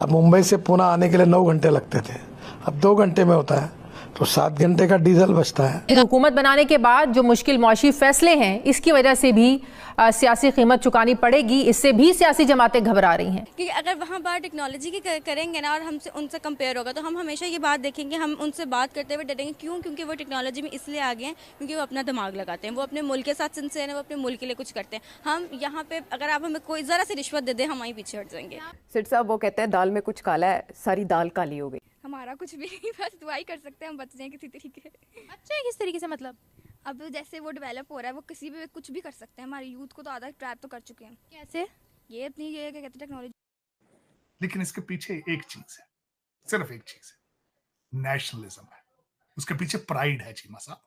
अब मुंबई से पुणे आने के लिए 9 घंटे लगते थे, अब 2 घंटे में होता है, तो 7 घंटे का डीजल बचता है। हुकूमत बनाने के बाद जो मुश्किल मौशी फैसले हैं, इसकी वजह से भी सियासी कीमत चुकानी पड़ेगी। इससे भी सियासी जमातें घबरा रही हैं क्योंकि अगर वहाँ बात टेक्नोलॉजी की करेंगे ना और हमसे उनसे कंपेयर होगा तो हम हमेशा ये बात देखेंगे, हम उनसे बात करते हुए डरेंगे। क्यों? क्योंकि वो टेक्नोलॉजी में इसलिए आगे हैं क्योंकि वो अपना दिमाग लगाते हैं, वो अपने मुल्क के साथ सिंसियर हैं, वो अपने मुल्क के लिए कुछ करते हैं। हम यहाँ पे अगर आप हमें कोई ज़रा सी रिश्वत दे दें, हम वहीं पीछे हट जाएंगे। सिट साहब वो कहते हैं दाल में कुछ काला है, सारी दाल काली हो गई। हमारा कुछ भी नहीं, बस दुआ ही कर सकते हैं हम बच जाएं किसी तरीके। अच्छा है किस तरीके से? मतलब अब जैसे वो डेवलप हो रहा है, वो किसी भी कुछ भी कर सकते हैं। हमारे यूथ को तो आधा ट्रैप तो कर चुके हैं। कैसे? ये अपनी ये क्या कहते हैं टेक्नोलॉजी। लेकिन इसके पीछे एक चीज है, सिर्फ एक चीज है, नेशनलिज्म है। उसके पीछे प्राइड है चीमा साहब।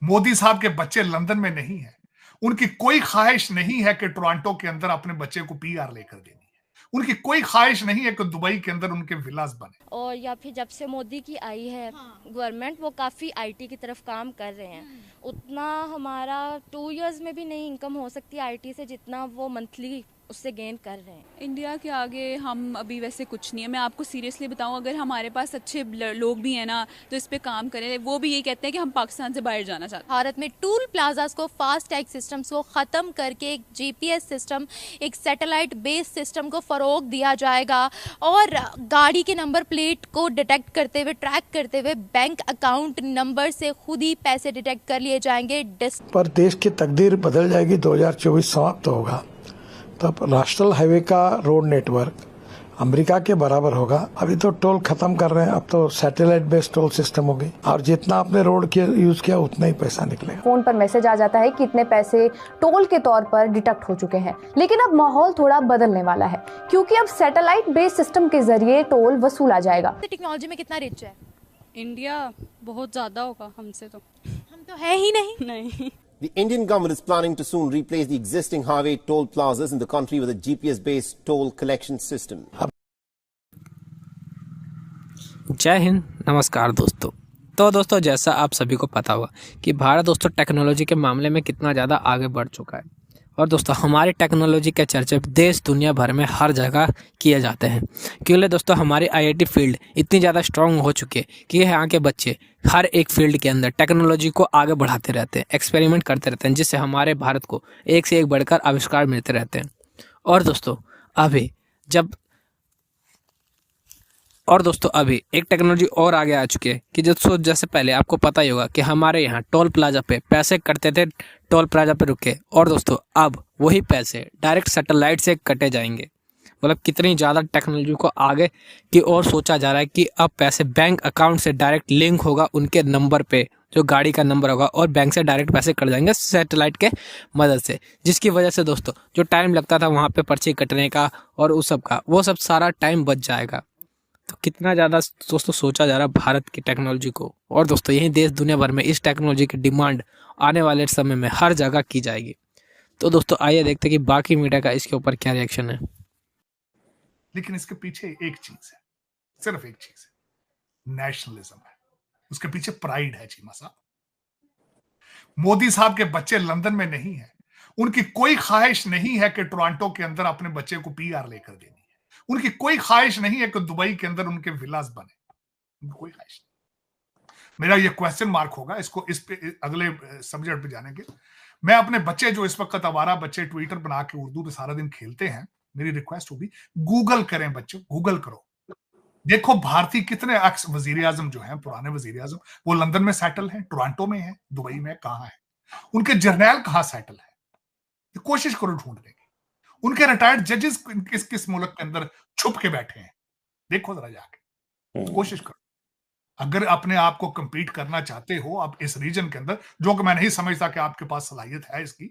मोदी साहब के बच्चे लंदन में नहीं है, उनकी कोई ख्वाहिश नहीं है कि टोरंटो के अंदर अपने बच्चे को पीआर लेकर देनी है। उनकी कोई ख्वाहिश नहीं है कि दुबई के अंदर उनके विलास बने। और या फिर जब से मोदी की आई है गवर्नमेंट, वो काफ़ी आईटी की तरफ काम कर रहे हैं। उतना हमारा 2 इयर्स में भी नहीं इनकम हो सकती आईटी से जितना वो मंथली उससे गेन कर रहे हैं। इंडिया के आगे हम अभी वैसे कुछ नहीं है। मैं आपको सीरियसली बताऊं, अगर हमारे पास अच्छे लोग भी हैं ना तो इस पे काम करें। वो भी यही कहते हैं कि हम पाकिस्तान से बाहर जाना चाहते हैं। भारत में टूल प्लाजास को, फास्ट टैग सिस्टम्स को ख़त्म करके एक जीपीएस सिस्टम, एक सैटेलाइट बेस्ड सिस्टम को फ़रोग दिया जाएगा और गाड़ी के नंबर प्लेट को डिटेक्ट करते हुए, ट्रैक करते हुए बैंक अकाउंट नंबर से खुद ही पैसे डिटेक्ट कर लिए जाएंगे। पर देश की तकदीर बदल जाएगी, 2024 समाप्त होगा, तब नेशनल हाईवे का रोड नेटवर्क अमेरिका के बराबर होगा। अभी तो टोल खत्म कर रहे हैं, अब तो सैटेलाइट बेस्ड टोल सिस्टम होगी और जितना आपने रोड के यूज किया उतना ही पैसा निकलेगा। फोन पर मैसेज आ जाता है कि इतने पैसे टोल के तौर पर डिडक्ट हो चुके हैं। लेकिन अब माहौल थोड़ा बदलने वाला है क्योंकि अब सैटेलाइट बेस्ड सिस्टम के जरिए टोल वसूला जाएगा। टेक्नोलॉजी में कितना रिच है इंडिया? बहुत ज्यादा होगा हमसे तो। हम तो है ही नहीं। The Indian government is planning to soon replace the existing highway toll plazas in the country with a GPS-based toll collection system. जय हिंद, नमस्कार दोस्तों। तो दोस्तों, जैसा आप सभी को पता होगा कि भारत दोस्तों टेक्नोलॉजी के मामले में कितना ज़्यादा आगे बढ़ चुका है। और दोस्तों हमारी टेक्नोलॉजी के चर्चे देश दुनिया भर में हर जगह किए जाते हैं। क्योंकि दोस्तों हमारी आईआईटी फील्ड इतनी ज़्यादा स्ट्रांग हो चुकी है कि यहाँ के बच्चे हर एक फील्ड के अंदर टेक्नोलॉजी को आगे बढ़ाते रहते हैं, एक्सपेरिमेंट करते रहते हैं, जिससे हमारे भारत को एक से एक बढ़कर आविष्कार मिलते रहते हैं। और दोस्तों अभी एक टेक्नोलॉजी और आगे आ चुकी है कि जैसे पहले आपको पता ही होगा कि हमारे यहाँ टोल प्लाजा पे पैसे कटते थे, टोल प्लाजा पे रुके, और दोस्तों अब वही पैसे डायरेक्ट सैटेलाइट से कटे जाएंगे। मतलब कितनी ज़्यादा टेक्नोलॉजी को आगे की ओर सोचा जा रहा है कि अब पैसे बैंक अकाउंट से डायरेक्ट लिंक होगा उनके नंबर पे, जो गाड़ी का नंबर होगा, और बैंक से डायरेक्ट पैसे कट जाएंगे सैटेलाइट के मदद से। जिसकी वजह से दोस्तों जो टाइम लगता था वहाँ पे पर्ची कटने का और उस सब का, वो सब सारा टाइम बच जाएगा। तो कितना ज़्यादा दोस्तों सोचा जा रहा है भारत की टेक्नोलॉजी को। और दोस्तों यही देश दुनिया भर में इस टेक्नोलॉजी की डिमांड आने वाले समय में हर जगह की जाएगी। तो दोस्तों आइए देखते हैं कि बाकी मीडिया का इसके ऊपर क्या रिएक्शन है। लेकिन इसके पीछे एक चीज है, सिर्फ एक चीज है, नेशनलिज्म है। उसके पीछे प्राइड है चीमा साहब। मोदी साहब के बच्चे लंदन में नहीं है, उनकी कोई ख्वाहिश नहीं है कि टोरंटो के अंदर अपने बच्चे को पीआर लेकर देनी है। उनकी कोई ख्वाहिश नहीं है कि दुबई के अंदर उनके विलास बने, उनकी कोई ख्वाहिश नहीं। मेरा ये क्वेश्चन मार्क होगा, इसको इस पे अगले सब्जेक्ट पे जाने के। मैं अपने बच्चे जो इस वक्त आवारा बच्चे ट्विटर बना के उर्दू में सारा दिन खेलते हैं, मेरी रिक्वेस्ट होगी गूगल करें बच्चों, गूगल करो, देखो भारतीय कितने एक्स वजीर आजम जो हैं, पुराने वजीर आजम, वो लंदन में सेटल हैं, टोरंटो में है, दुबई में, कहाँ है, उनके जर्नैल कहाँ सेटल है, कोशिश करो ढूंढने की। उनके रिटायर्ड जजेस किस किस मुल्क के अंदर छुप के बैठे हैं, देखो जरा जाके, कोशिश करो। अगर अपने आप को कंपीट करना चाहते हो आप इस रीजन के अंदर, जो कि मैं नहीं समझता कि आपके पास सलाहियत है इसकी,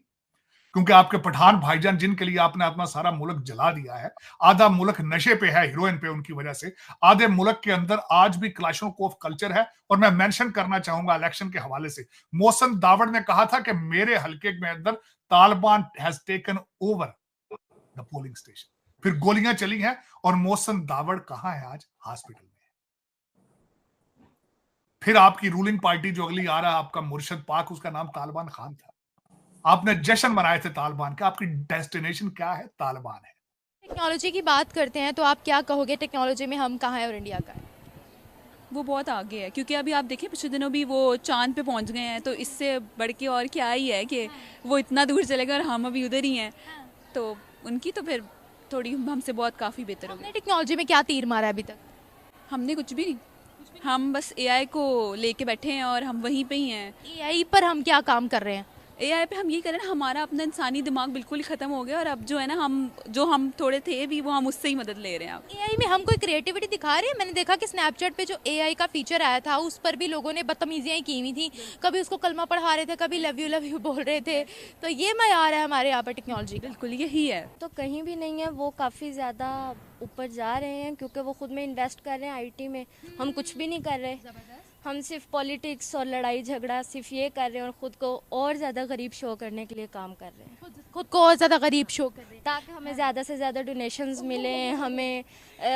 क्योंकि आपके पठान भाईजान जिनके लिए आपने अपना सारा मुल्क जला दिया है, आधा मुल्क नशे पे है, हीरोइन पे, उनकी वजह से आधे मुल्क के अंदर आज भी क्लाशनकोफ कल्चर है। और मैं मेंशन करना चाहूंगा इलेक्शन के हवाले से, मोहसिन दावड़ ने कहा था कि मेरे हल्के में अंदर Taliban has taken over the polling station, फिर गोलियां चली हैं और मोहसिन दावड़ कहां है आज? हॉस्पिटल में। फिर आपकी रूलिंग पार्टी जो अगली आ रहा है, आपका मुर्शद पाक, उसका नाम तालिबान खान था। आपने जश्न मनाए थे तालिबान का, आपकी डेस्टिनेशन क्या है? तालिबान है। टेक्नोलॉजी की बात करते हैं तो आप क्या कहोगे, टेक्नोलॉजी में हम कहाँ हैं और इंडिया कहाँ है? वो बहुत आगे है, क्योंकि अभी आप देखिए पिछले दिनों भी वो चांद पे पहुंच गए हैं, तो इससे बढ़ के और क्या ही है कि वो इतना दूर चले गए और हम अभी उधर ही हैं। तो उनकी तो फिर थोड़ी हमसे बहुत काफ़ी बेहतर हो गई। हमने टेक्नोलॉजी में क्या तीर मारा है अभी तक? हमने कुछ भी नहीं, हम बस एआई को लेके बैठे हैं और हम वहीं पे ही हैं। एआई पर हम क्या काम कर रहे हैं? एआई पे हम ये कर रहे हैं, हमारा अपना इंसानी दिमाग बिल्कुल ही ख़त्म हो गया और अब जो है ना हम थोड़े थे भी वो हम उससे ही मदद ले रहे हैं अब। एआई में हम कोई क्रिएटिविटी दिखा रहे हैं? मैंने देखा कि स्नैपचैट पे जो एआई का फीचर आया था उस पर भी लोगों ने बदतमीजियाँ की हुई थी, कभी उसको कलमा पढ़ा रहे थे, कभी लव यू बोल रहे थे। तो ये मयार है हमारे यहाँ पर टेक्नोलॉजी का? बिल्कुल यही है। तो कहीं भी नहीं है, वो काफ़ी ज़्यादा ऊपर जा रहे हैं क्योंकि वो खुद में इन्वेस्ट कर रहे हैं आईटी में। हम कुछ भी नहीं कर रहे, हम सिर्फ पॉलिटिक्स और लड़ाई झगड़ा सिर्फ ये कर रहे हैं और ख़ुद को और ज़्यादा गरीब शो करने के लिए काम कर रहे हैं। खुद को और ज़्यादा गरीब शो कर रहे हैं ताकि हमें ज़्यादा से ज़्यादा डोनेशंस मिलें, हमें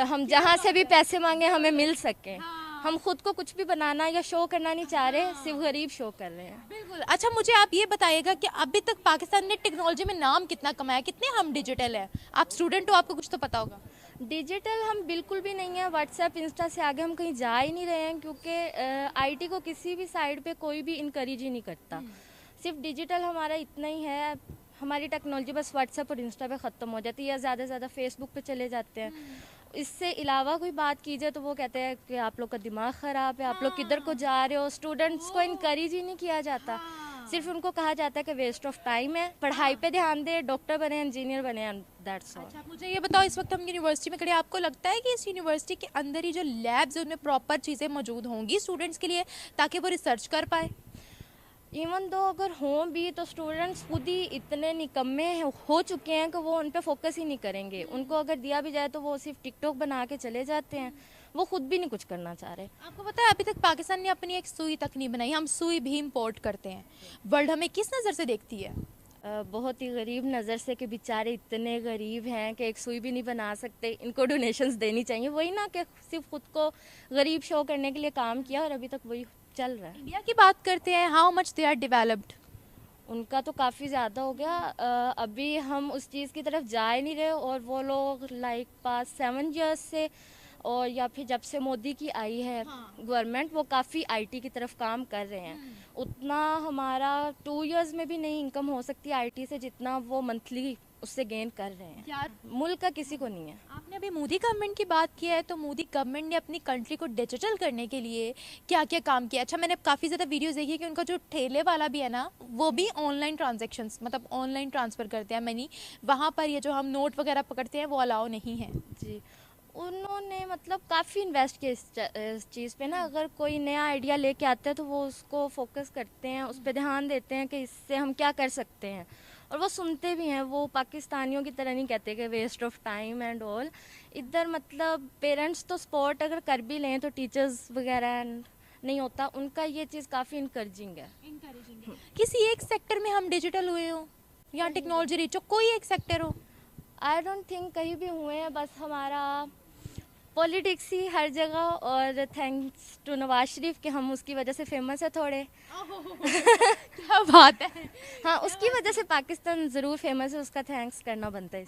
हम जहाँ से भी पैसे मांगे हमें मिल सकें। हम खुद को कुछ भी बनाना या शो करना नहीं चाह रहे, सिर्फ गरीब शो कर रहे हैं। बिल्कुल। अच्छा, मुझे आप ये बताइएगा कि अभी तक पाकिस्तान ने टेक्नोलॉजी में नाम कितना कमाया, कितने हम डिजिटल हैं? आप स्टूडेंट हो, आपको कुछ तो पता होगा। डिजिटल हम बिल्कुल भी नहीं है, व्हाट्सएप इंस्टा से आगे हम कहीं जा ही नहीं रहे हैं क्योंकि आईटी को किसी भी साइड पे कोई भी इनकरेज ही नहीं करता। सिर्फ डिजिटल हमारा इतना ही है, हमारी टेक्नोलॉजी बस व्हाट्सएप और इंस्टा पे ख़त्म हो जाती है या ज़्यादा से ज़्यादा फेसबुक पे चले जाते हैं। इससे अलावा कोई बात कीजिए तो वो कहते हैं कि आप लोग का दिमाग ख़राब है, आप लोग किधर को जा रहे हो। स्टूडेंट्स को इनकरेज ही नहीं किया जाता, सिर्फ उनको कहा जाता है कि वेस्ट ऑफ टाइम है, पढ़ाई पे ध्यान दे, डॉक्टर बने, इंजीनियर बने, एंड दैट्स ऑल। अच्छा, मुझे ये बताओ, इस वक्त हम यूनिवर्सिटी में खड़े हैं, आपको लगता है कि इस यूनिवर्सिटी के अंदर ही जो लैब्स हैं उनमें प्रॉपर चीज़ें मौजूद होंगी स्टूडेंट्स के लिए ताकि वो रिसर्च कर पाए? इवन दो अगर हों भी तो स्टूडेंट्स खुद ही इतने निकम्मे हो चुके हैं कि वो उन पे फोकस ही नहीं करेंगे। उनको अगर दिया भी जाए तो वो सिर्फ टिकटॉक बना के चले जाते हैं, वो खुद भी नहीं कुछ करना चाह रहे। आपको पता है अभी तक पाकिस्तान ने अपनी एक सुई तक नहीं बनाई, हम सुई भी इम्पोर्ट करते हैं। वर्ल्ड हमें किस नज़र से देखती है? बहुत ही गरीब नज़र से कि बेचारे इतने गरीब हैं कि एक सुई भी नहीं बना सकते, इनको डोनेशंस देनी चाहिए। वही ना कि सिर्फ खुद को गरीब शो करने के लिए काम किया और अभी तक वही चल रहा है। इंडिया की बात करते हैं, how much they are developed? उनका तो काफ़ी ज़्यादा हो गया, अभी हम उस चीज़ की तरफ जा ही नहीं रहे और वो लोग लाइक पास 7 years से और या फिर जब से मोदी की आई है गवर्नमेंट, वो काफ़ी आईटी की तरफ काम कर रहे हैं। उतना हमारा 2 years में भी नहीं इनकम हो सकती आईटी से जितना वो मंथली उससे गेन कर रहे हैं। यार, मुल्क का किसी को नहीं है। आपने अभी मोदी गवर्नमेंट की बात की है, तो मोदी गवर्नमेंट ने अपनी कंट्री को डिजिटल करने के लिए क्या क्या काम किया? अच्छा, मैंने काफ़ी ज़्यादा वीडियोस देखी कि उनका जो ठेले वाला भी है ना, वो भी ऑनलाइन ट्रांजेक्शंस, मतलब ऑनलाइन ट्रांसफ़र करते हैं मनी, वहाँ पर ये जो हम नोट वगैरह पकड़ते हैं वो अलाउ नहीं है। जी, उन्होंने मतलब काफ़ी इन्वेस्ट किया इस चीज़ पे ना। अगर कोई नया आइडिया लेके आता है तो वो उसको फोकस करते हैं, उस पर ध्यान देते हैं कि इससे हम क्या कर सकते हैं, और वो सुनते भी हैं। वो पाकिस्तानियों की तरह नहीं कहते कि waste of time and all. इधर मतलब पेरेंट्स तो सपोर्ट अगर कर भी लें तो टीचर्स वगैरह नहीं होता, उनका ये चीज़ काफ़ी इनकरेजिंग है। किसी एक सेक्टर में हम डिजिटल हुए हो या टेक्नोलॉजी रिच हो, कोई एक सेक्टर हो? आई डोंट थिंक कहीं भी हुए हैं, बस हमारा पॉलिटिक्स ही हर जगह, और थैंक्स टू नवाज शरीफ कि हम उसकी वजह से फेमस है थोड़े। क्या बात है। हाँ, उसकी वजह से पाकिस्तान ज़रूर फेमस है, उसका थैंक्स करना बनता है।